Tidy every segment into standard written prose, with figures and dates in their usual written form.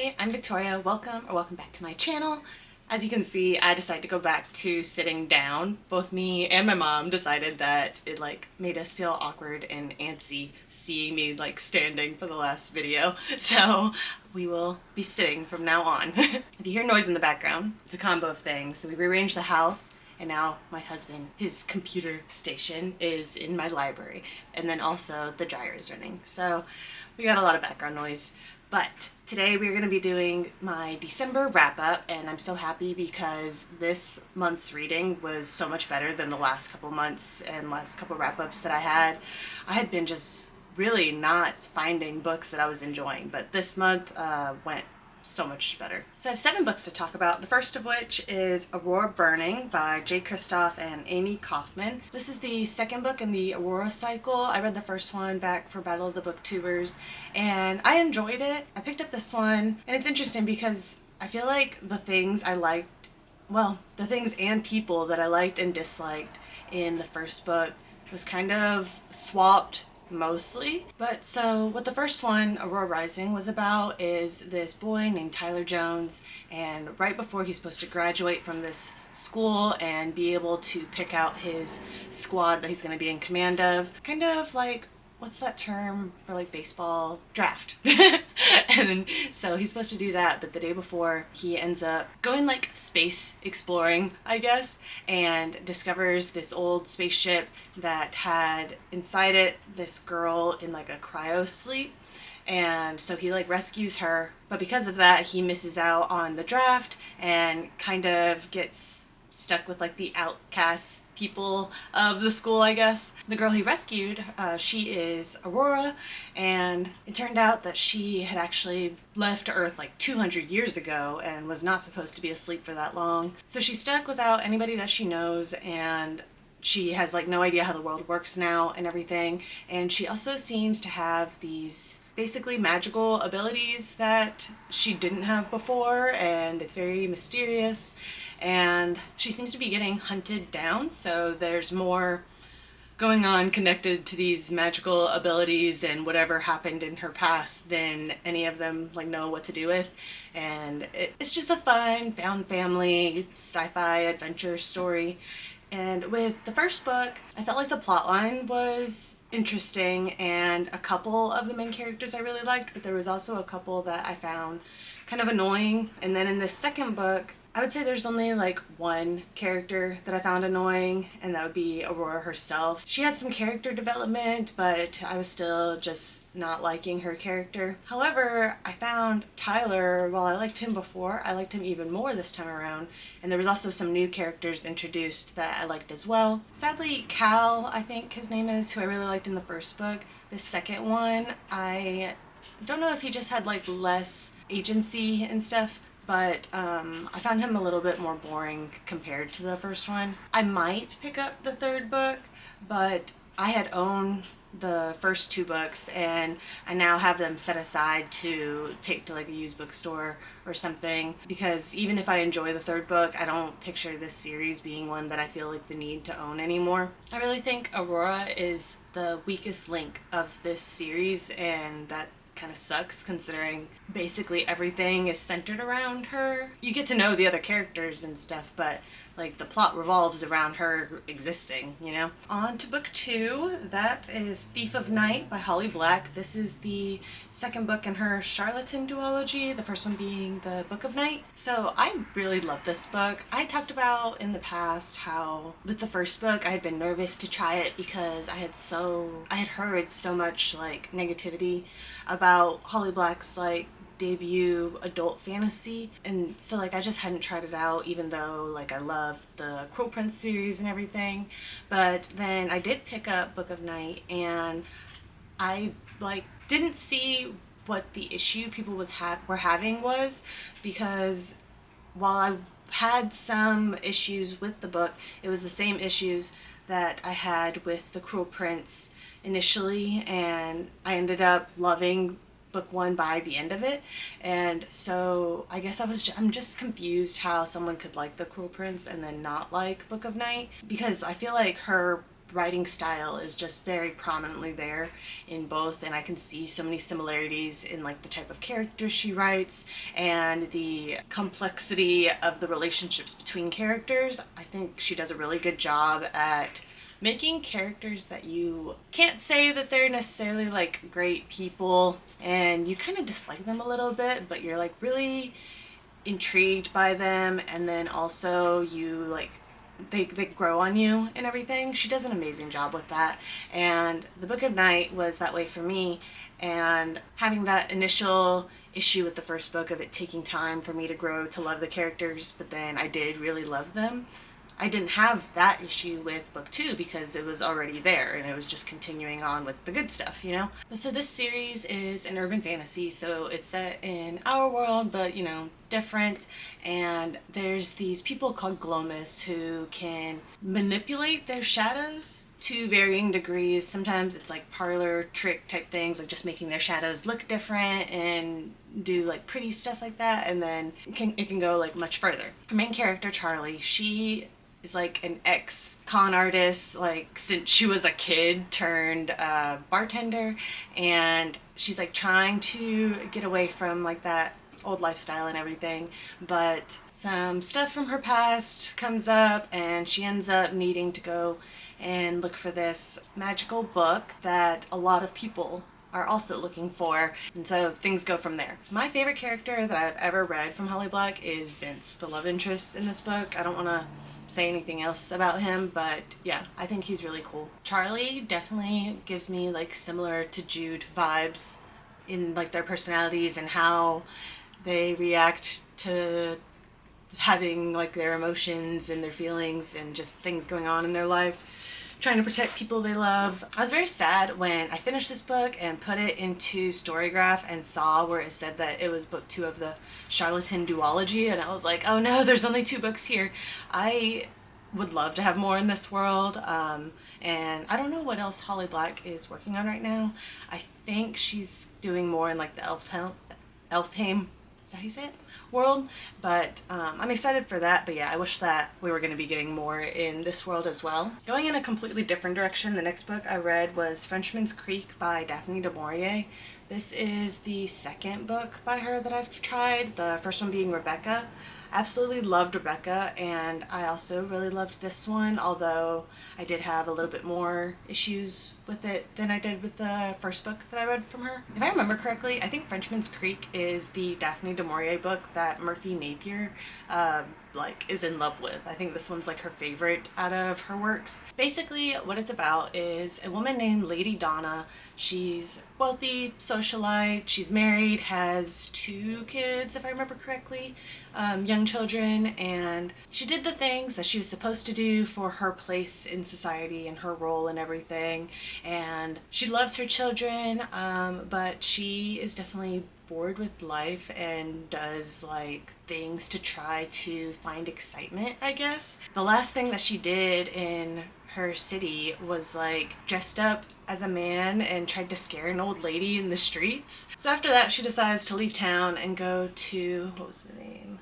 Hi, I'm Victoria. Welcome back to my channel. As you can see, I decided to go back to sitting down. Both me and my mom decided that it made us feel awkward and antsy seeing me standing for the last video. So we will be sitting from now on. If you hear noise in the background, it's a combo of things. So we rearranged the house, and now my husband, his computer station is in my library, and then also the dryer is running. So we got a lot of background noise. But today we're going to be doing my December wrap up, and I'm so happy because this month's reading was so much better than the last couple months and last couple wrap ups that I had. I had been just really not finding books that I was enjoying, but this month went so much better. So I have 7 books to talk about, the first of which is Aurora Burning by Jay Kristoff and Amy Kaufman. This is the second book in the Aurora cycle. I read the first one back for Battle of the Booktubers and I enjoyed it. I picked up this one, and it's interesting because I feel like the things I liked, well, the things and people that I liked and disliked in the first book was kind of swapped mostly. But so what the first one, Aurora Rising, was about is this boy named Tyler Jones, and right before he's supposed to graduate from this school and be able to pick out his squad that he's going to be in command of, kind of like, what's that term for baseball? Draft. And so he's supposed to do that, but the day before he ends up going space exploring, I guess, and discovers this old spaceship that had inside it this girl in a cryo sleep. And so he rescues her, but because of that he misses out on the draft and kind of gets stuck with the outcast people of the school, I guess. The girl he rescued, she is Aurora, and it turned out that she had actually left Earth 200 years ago and was not supposed to be asleep for that long. So she's stuck without anybody that she knows, and she has no idea how the world works now and everything. And she also seems to have these basically magical abilities that she didn't have before, and it's very mysterious. And she seems to be getting hunted down, so there's more going on connected to these magical abilities and whatever happened in her past than any of them know what to do with. And it's just a fun found family sci-fi adventure story. And with the first book, I felt like the plotline was interesting and a couple of the main characters I really liked, but there was also a couple that I found kind of annoying. And then in the second book, I would say there's only one character that I found annoying, and that would be Aurora herself. She had some character development, but I was still just not liking her character. However, I found Tyler, while I liked him before, I liked him even more this time around, and there was also some new characters introduced that I liked as well. Sadly, Cal, I think his name is, who I really liked in the first book, the second one, I don't know if he just had less agency and stuff, but I found him a little bit more boring compared to the first one. I might pick up the third book, but I had owned the first 2 books and I now have them set aside to take to a used bookstore or something, because even if I enjoy the third book, I don't picture this series being one that I feel the need to own anymore. I really think Aurora is the weakest link of this series, and that kind of sucks considering basically everything is centered around her. You get to know the other characters and stuff, but the plot revolves around her existing, you know? On to book 2, that is Thief of Night by Holly Black. This is the second book in her Charlatan duology, the first one being the Book of Night. So I really love this book. I talked about in the past how with the first book I had been nervous to try it because I had heard so much negativity about Holly Black's debut adult fantasy, and so I just hadn't tried it out, even though I love the Cruel Prince series and everything. But then I did pick up Book of Night, and I didn't see what the issue people were having was, because while I had some issues with the book, it was the same issues that I had with the Cruel Prince initially, and I ended up loving book 1 by the end of it. And so I guess I'm just confused how someone could like The Cruel Prince and then not like Book of Night, because I feel her writing style is just very prominently there in both, and I can see so many similarities in like the type of characters she writes and the complexity of the relationships between characters. I think she does a really good job at making characters that you can't say that they're necessarily like great people and you kind of dislike them a little bit, but you're like really intrigued by them, and then also you like they grow on you and everything. She does an amazing job with that, and The Book of Night was that way for me. And having that initial issue with the first book of it taking time for me to grow to love the characters, but then I did really love them. I didn't have that issue with book two because it was already there and it was just continuing on with the good stuff, you know? So this series is an urban fantasy, so it's set in our world, but, you know, different. And there's these people called Glomus who can manipulate their shadows to varying degrees. Sometimes it's like parlor trick type things, like just making their shadows look different and do like pretty stuff like that. And then it can go like much further. Our main character, Charlie, she is like an ex-con artist, like since she was a kid turned bartender, and she's like trying to get away from like that old lifestyle and everything, but some stuff from her past comes up and she ends up needing to go and look for this magical book that a lot of people are also looking for, and so things go from there. My favorite character that I've ever read from Holly Black is Vince, the love interest in this book. I don't want to say anything else about him, but yeah, I think he's really cool. Charlie definitely gives me like similar to Jude vibes in like their personalities and how they react to having like their emotions and their feelings and just things going on in their life, trying to protect people they love. I was very sad when I finished this book and put it into Storygraph and saw where it said that it was book two of the Charlatan duology, and I was like, oh no, there's only 2 books here. I would love to have more in this world, and I don't know what else Holly Black is working on right now. I think she's doing more in like the Elfheim, is that how you say it? World, but I'm excited for that. But yeah, I wish that we were going to be getting more in this world as well. Going in a completely different direction, the next book I read was Frenchman's Creek by Daphne du Maurier. This is the second book by her that I've tried, the first one being Rebecca. Absolutely loved Rebecca, and I also really loved this one, although I did have a little bit more issues with it than I did with the first book that I read from her. If I remember correctly, I think Frenchman's Creek is the Daphne du Maurier book that Murphy Napier is in love with. I think this one's like her favorite out of her works. Basically, what it's about is a woman named Lady Donna. She's wealthy, socialite, she's married, has 2 kids, if I remember correctly, young children, and she did the things that she was supposed to do for her place in society and her role and everything, and she loves her children, but she is definitely bored with life and does like things to try to find excitement, I guess. The last thing that she did in her city was like dressed up as a man and tried to scare an old lady in the streets. So after that, she decides to leave town and go to, what was the name?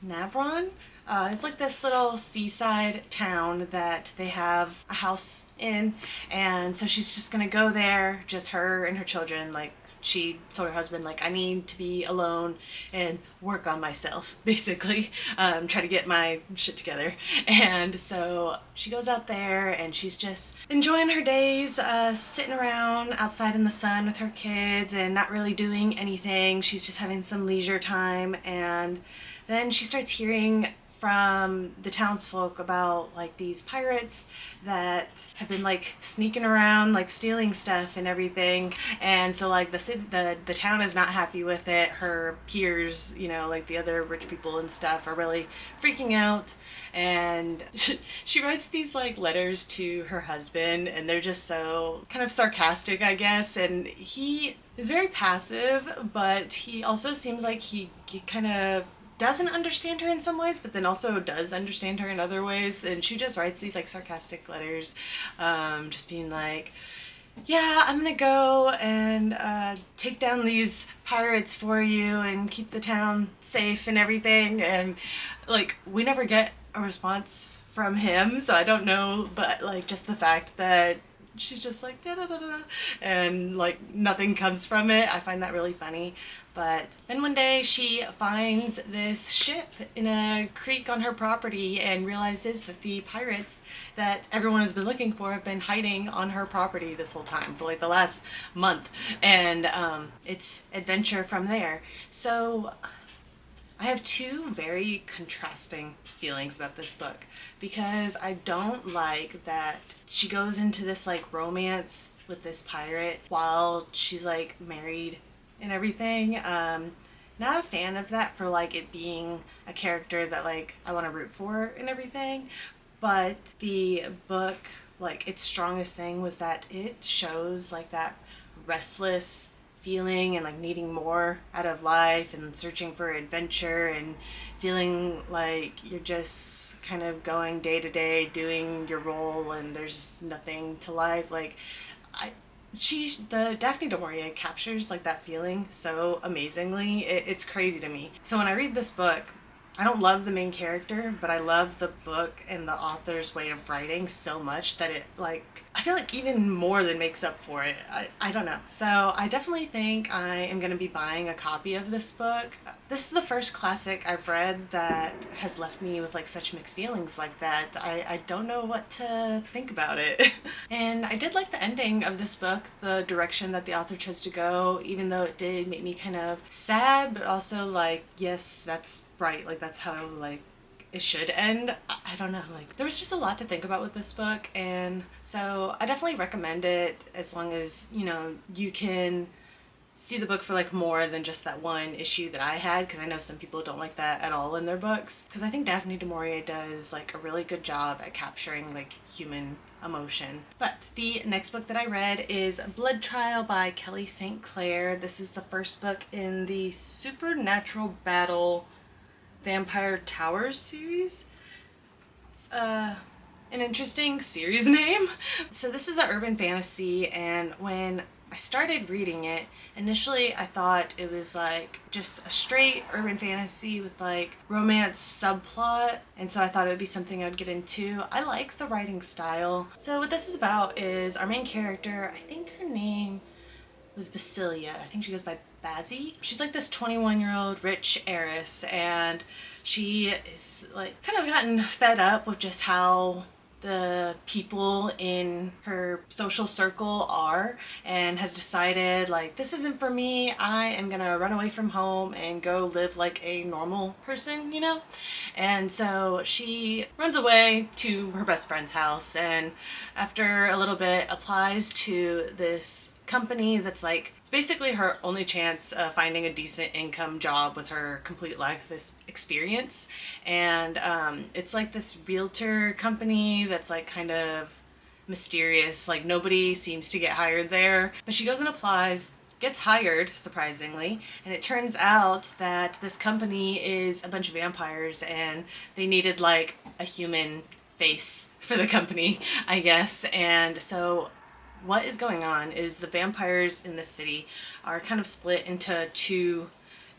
Navron? It's like this little seaside town that they have a house in, and so she's just gonna go there, just her and her children. Like, she told her husband, like, I need to be alone and work on myself, basically, try to get my shit together. And so she goes out there and she's just enjoying her days, sitting around outside in the sun with her kids and not really doing anything. She's just having some leisure time, and then she starts hearing from the townsfolk about like these pirates that have been like sneaking around, like stealing stuff and everything. And so like the town is not happy with it. Her peers, you know, like the other rich people and stuff, are really freaking out. And she writes these like letters to her husband, and they're just so kind of sarcastic, I guess. And he is very passive, but he also seems like he kind of doesn't understand her in some ways, but then also does understand her in other ways. And she just writes these like sarcastic letters, just being like, yeah, I'm gonna go and take down these pirates for you and keep the town safe and everything. And like, we never get a response from him, so I don't know, but like just the fact that she's just like da da da da, and like nothing comes from it. I find that really funny. But then one day she finds this ship in a creek on her property and realizes that the pirates that everyone has been looking for have been hiding on her property this whole time for like the last month. And it's adventure from there. So I have two very contrasting feelings about this book because I don't like that she goes into this like romance with this pirate while she's like married and everything. Not a fan of that for like it being a character that like I want to root for and everything. But the book, like its strongest thing was that it shows like that restless feeling and like needing more out of life and searching for adventure and feeling like you're just kind of going day to day doing your role and there's nothing to life. Like I the Daphne du Maurier captures like that feeling so amazingly. It's crazy to me. So when I read this book, I don't love the main character, but I love the book and the author's way of writing so much that it like I feel like even more than makes up for it. I don't know. So I definitely think I am going to be buying a copy of this book. This is the first classic I've read that has left me with like such mixed feelings like that. I don't know what to think about it. And I did like the ending of this book, the direction that the author chose to go, even though it did make me kind of sad, but also like, yes, that's right. Like that's how like it should end. I don't know, like there was just a lot to think about with this book, and so I definitely recommend it as long as you know you can see the book for like more than just that one issue that I had, because I know some people don't like that at all in their books, because I think Daphne du Maurier does like a really good job at capturing like human emotion. But the next book that I read is Blood Trial by Kelly St. Clair. This is the first book in the Supernatural Battle Vampire Towers series. It's an interesting series name. So this is an urban fantasy, and when I started reading it, initially I thought it was like just a straight urban fantasy with like romance subplot, and so I thought it would be something I would get into. I like the writing style. So what this is about is our main character, I think her name was Basilia. I think she goes by Bazzy. She's like this 21-year-old rich heiress, and she is like kind of gotten fed up with just how the people in her social circle are, and has decided like this isn't for me. I am gonna run away from home and go live like a normal person, you know? And so she runs away to her best friend's house, and after a little bit applies to this company that's like it's basically her only chance of finding a decent income job with her complete life experience. And it's like this realtor company that's like kind of mysterious, like nobody seems to get hired there, but she goes and applies, gets hired surprisingly, and it turns out that this company is a bunch of vampires and they needed like a human face for the company, I guess. And so what is going on is the vampires in this city are kind of split into two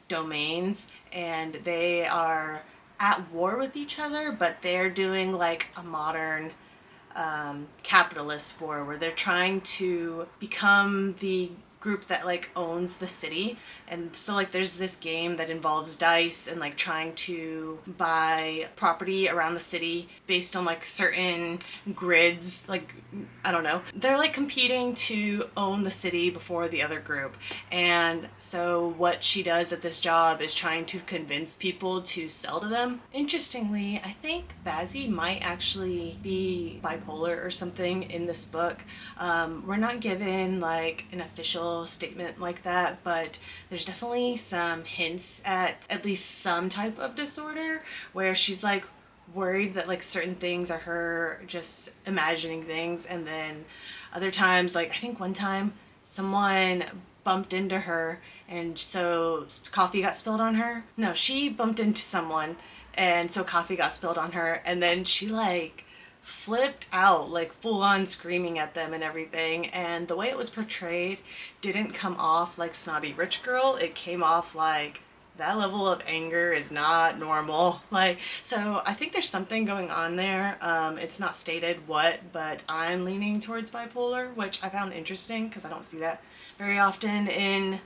domains, and they are at war with each other, but they're doing like a modern capitalist war where they're trying to become the group that like owns the city. And so like there's this game that involves dice and like trying to buy property around the city based on like certain grids, like I don't know, they're like competing to own the city before the other group. And so what she does at this job is trying to convince people to sell to them. Interestingly, I think Bazzy might actually be bipolar or something in this book. We're not given like an official statement like that, but there's definitely some hints at least some type of disorder where she's like worried that like certain things are her just imagining things, and then other times, like I think one time someone bumped into her and so coffee got spilled on her. No, she bumped into someone and so coffee got spilled on her, and then she like flipped out, like full on screaming at them and everything. And the way it was portrayed didn't come off like snobby rich girl. It came off like that level of anger is not normal. Like, so I think there's something going on there. It's not stated what, but I'm leaning towards bipolar, which I found interesting because I don't see that very often in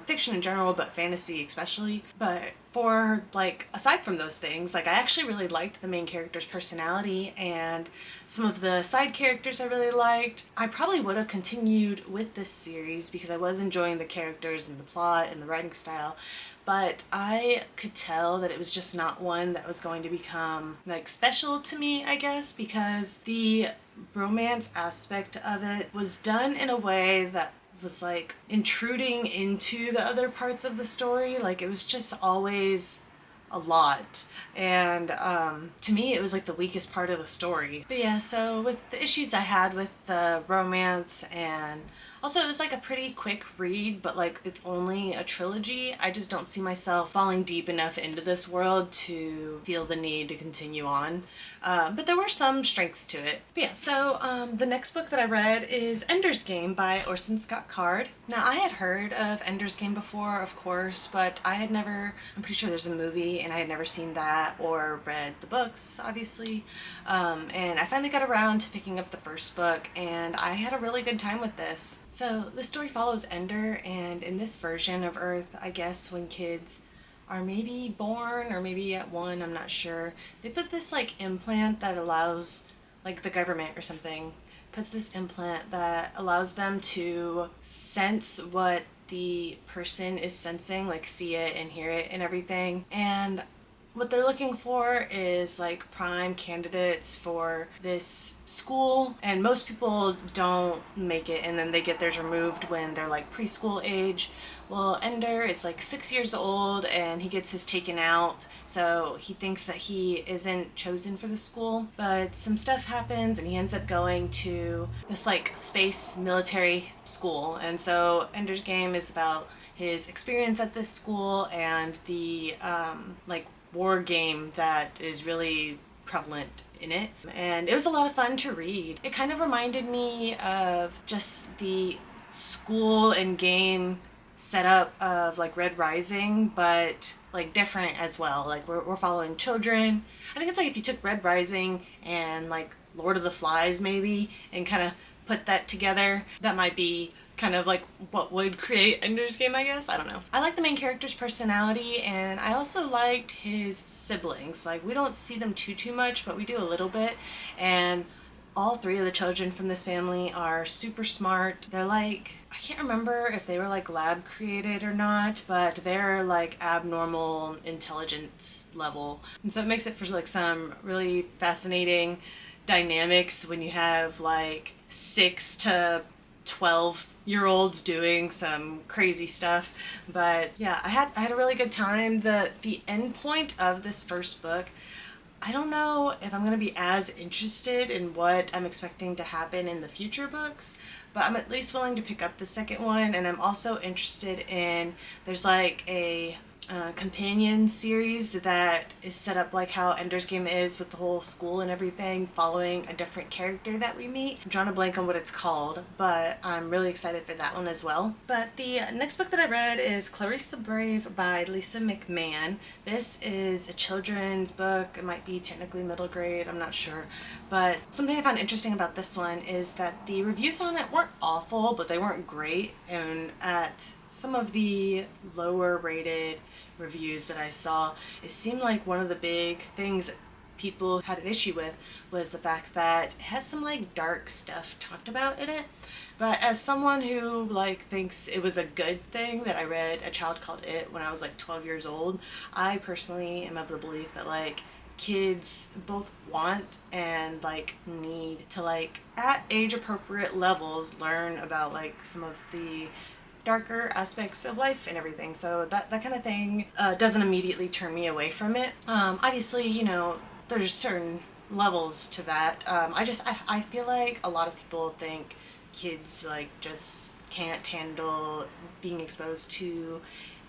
fiction in general, but fantasy especially. But for like, aside from those things, like I actually really liked the main character's personality, and some of the side characters I really liked. I probably would have continued with this series because I was enjoying the characters and the plot and the writing style, but I could tell that it was just not one that was going to become like special to me, I guess, because the romance aspect of it was done in a way that was like intruding into the other parts of the story. Like, it was just always a lot. And to me, it was like the weakest part of the story. But yeah, so with the issues I had with the romance, and also it was like a pretty quick read, but like it's only a trilogy. I just don't see myself falling deep enough into this world to feel the need to continue on. But there were some strengths to it. But yeah, so the next book that I read is Ender's Game by Orson Scott Card. Now, I had heard of Ender's Game before, of course, but I had never, I'm pretty sure there's a movie, and I had never seen that or read the books, obviously. And I finally got around to picking up the first book, and I had a really good time with this. So this story follows Ender, and in this version of Earth, I guess when kids are maybe born or maybe at one, I'm not sure, they put this like implant that allows, like the government or something puts this implant that allows them to sense what the person is sensing, like see it and hear it and everything. And what they're looking for is like prime candidates for this school, and most people don't make it, and then they get theirs removed when they're like preschool age. Well, Ender is like 6 years old and he gets his taken out, so he thinks that he isn't chosen for the school, but some stuff happens and he ends up going to this like space military school. And so Ender's Game is about his experience at this school and the like war game that is really prevalent in it. And it was a lot of fun to read. It kind of reminded me of just the school and game setup of like Red Rising, but like different as well. Like we're following children. I think it's like if you took Red Rising and like Lord of the Flies maybe and kind of put that together, that might be kind of like what would create Ender's Game, I guess. I don't know. I like the main character's personality, and I also liked his siblings. Like, we don't see them too much, but we do a little bit. And all three of the children from this family are super smart. They're like, I can't remember if they were like lab created or not, but they're like abnormal intelligence level. And so it makes it for like some really fascinating dynamics when you have like 6 to 12-year-olds doing some crazy stuff. But yeah, I had a really good time. The end point of this first book, I don't know if I'm going to be as interested in what I'm expecting to happen in the future books, but I'm at least willing to pick up the second one. And I'm also interested in, there's like a companion series that is set up like how Ender's Game is, with the whole school and everything, following a different character that we meet. I'm drawing a blank on what it's called, but I'm really excited for that one as well. But the next book that I read is Clarice the Brave by Lisa McMann. This is a children's book. It might be technically middle grade, I'm not sure. But something I found interesting about this one is that the reviews on it weren't awful, but they weren't great. And at some of the lower rated reviews that I saw, it seemed like one of the big things that people had an issue with was the fact that it has some like dark stuff talked about in it. But as someone who like thinks it was a good thing that I read A Child Called It when I was like 12 years old, I personally am of the belief that like kids both want and like need to like at age appropriate levels learn about like some of the darker aspects of life and everything. So that kind of thing doesn't immediately turn me away from it. Obviously, you know, there's certain levels to that. I feel like a lot of people think kids like just can't handle being exposed to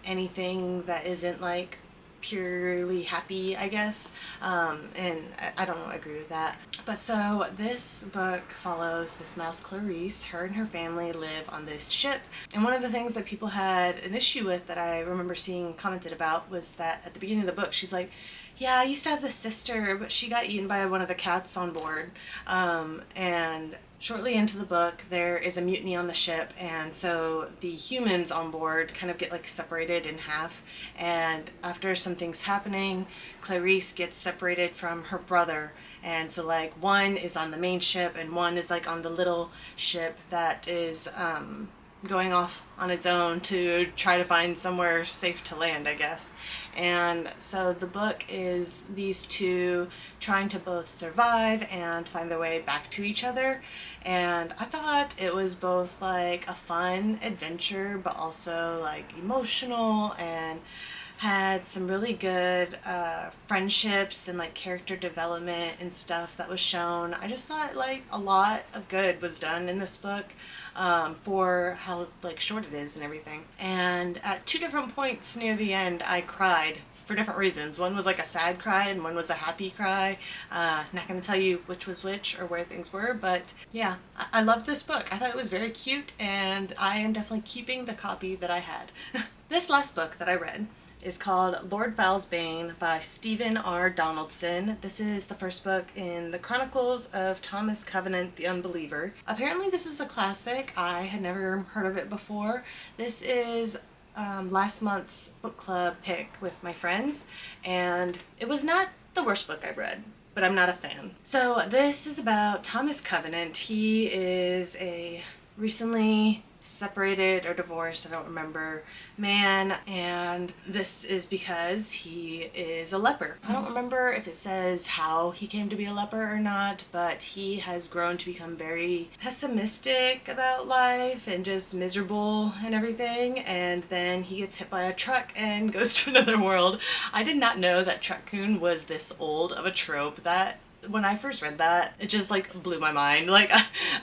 anything that isn't like purely happy, I guess. And I don't agree with that. But so this book follows this mouse Clarice. Her and her family live on this ship. And one of the things that people had an issue with that I remember seeing commented about was that at the beginning of the book, she's like, yeah, I used to have this sister, but she got eaten by one of the cats on board. And shortly into the book, there is a mutiny on the ship, and so the humans on board kind of get like separated in half. And after some things happening, Clarice gets separated from her brother. And so like one is on the main ship and one is like on the little ship that is going off on its own to try to find somewhere safe to land, I guess. And so the book is these two trying to both survive and find their way back to each other. And I thought it was both like a fun adventure, but also like emotional, and had some really good friendships and like character development and stuff that was shown. I just thought like a lot of good was done in this book for how like short it is and everything. And at two different points near the end, I cried for different reasons. One was like a sad cry and one was a happy cry. Not going to tell you which was which or where things were, but yeah, I loved this book. I thought it was very cute, and I am definitely keeping the copy that I had. This last book that I read is called Lord Val's Bane by Stephen R. Donaldson. This is the first book in the Chronicles of Thomas Covenant the Unbeliever. Apparently this is a classic. I had never heard of it before. This is last month's book club pick with my friends, and it was not the worst book I've read, but I'm not a fan. So this is about Thomas Covenant. He is a recently separated or divorced, I don't remember, man, and this is because he is a leper. I don't remember if it says how he came to be a leper or not, but he has grown to become very pessimistic about life and just miserable and everything, and then he gets hit by a truck and goes to another world. I did not know that Truck-kun was this old of a trope. That when I first read that, it just like blew my mind. Like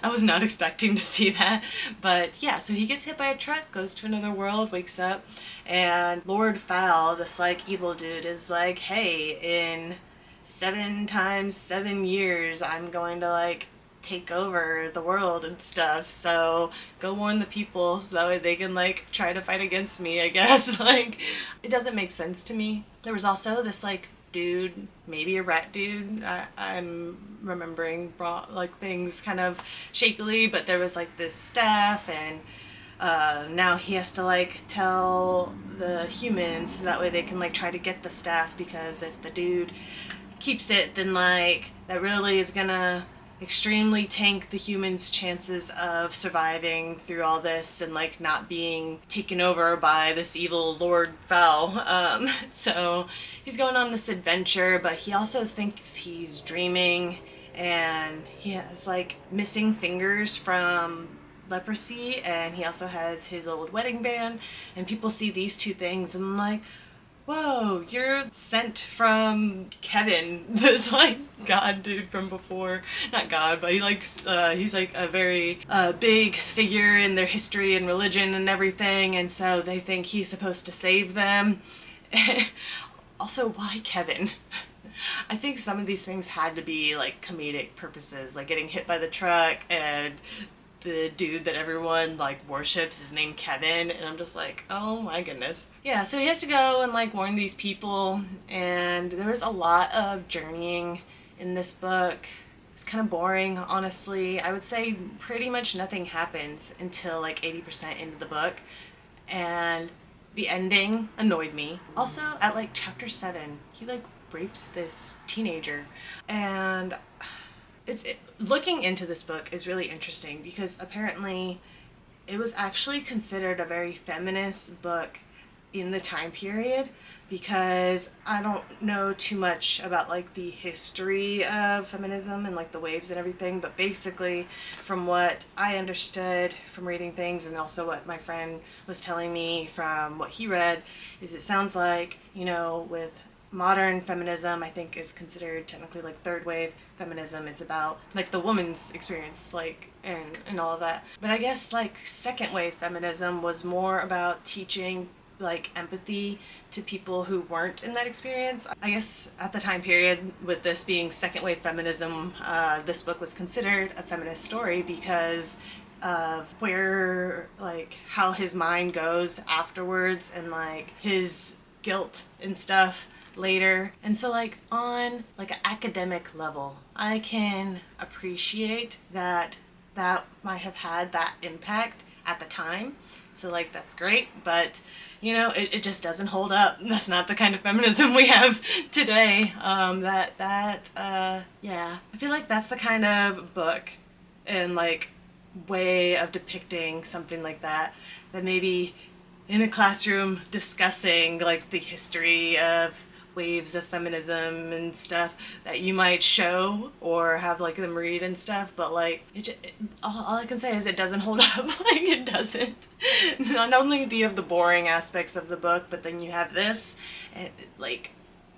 I was not expecting to see that. But yeah, so he gets hit by a truck, goes to another world, wakes up, and Lord Val, this like evil dude, is like, hey, in 7 times 7 years, I'm going to like take over the world and stuff, so go warn the people so that way they can like try to fight against me, I guess. Like, it doesn't make sense to me. There was also this like dude, maybe a rat dude, I'm remembering like things kind of shakily, but there was like this staff, and now he has to like tell the humans so that way they can like try to get the staff, because if the dude keeps it, then like that really is gonna extremely tank the humans' chances of surviving through all this and like not being taken over by this evil Lord Val. So he's going on this adventure, but he also thinks he's dreaming, and he has like missing fingers from leprosy, and he also has his old wedding band, and people see these two things and like, whoa, you're sent from Kevin, this like god dude from before. Not god, but he's like a very big figure in their history and religion and everything, and so they think he's supposed to save them. Also, why Kevin? I think some of these things had to be like comedic purposes, like getting hit by the truck and the dude that everyone like worships is named Kevin, and I'm just like, oh my goodness. Yeah, so he has to go and like warn these people, and there was a lot of journeying in this book. It's kind of boring, honestly. I would say pretty much nothing happens until like 80% into the book, and the ending annoyed me. Also, at like chapter 7, he like rapes this teenager, and looking into this book is really interesting because apparently it was actually considered a very feminist book in the time period, because I don't know too much about like the history of feminism and like the waves and everything, but basically from what I understood from reading things and also what my friend was telling me from what he read is it sounds like, you know, with modern feminism, I think is considered technically like third wave feminism. It's about like the woman's experience, like and all of that. But I guess like second wave feminism was more about teaching like empathy to people who weren't in that experience. I guess at the time period, with this being second wave feminism, this book was considered a feminist story because of where, like, how his mind goes afterwards and like his guilt and stuff later. And so like on like an academic level, I can appreciate that that might have had that impact at the time. So like that's great, but you know, it just doesn't hold up. That's not the kind of feminism we have today. Yeah, I feel like that's the kind of book and like way of depicting something like that maybe in a classroom discussing like the history of waves of feminism and stuff that you might show or have like them read and stuff, but like all I can say is it doesn't hold up. Like it doesn't. Not only do you have the boring aspects of the book, but then you have this and like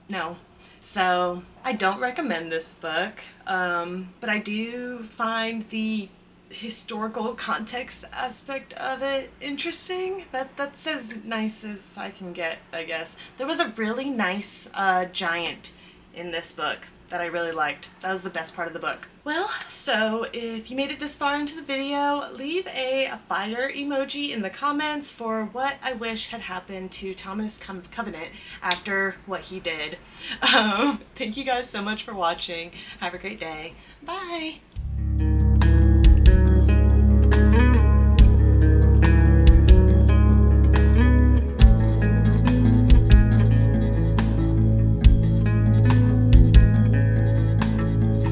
no. So I don't recommend this book, but I do find the historical context aspect of it interesting. That's as nice as I can get, I guess. There was a really nice giant in this book that I really liked. That was the best part of the book. Well, so if you made it this far into the video, leave a fire emoji in the comments for what I wish had happened to Thomas Covenant after what he did. Thank you guys so much for watching. Have a great day. Bye!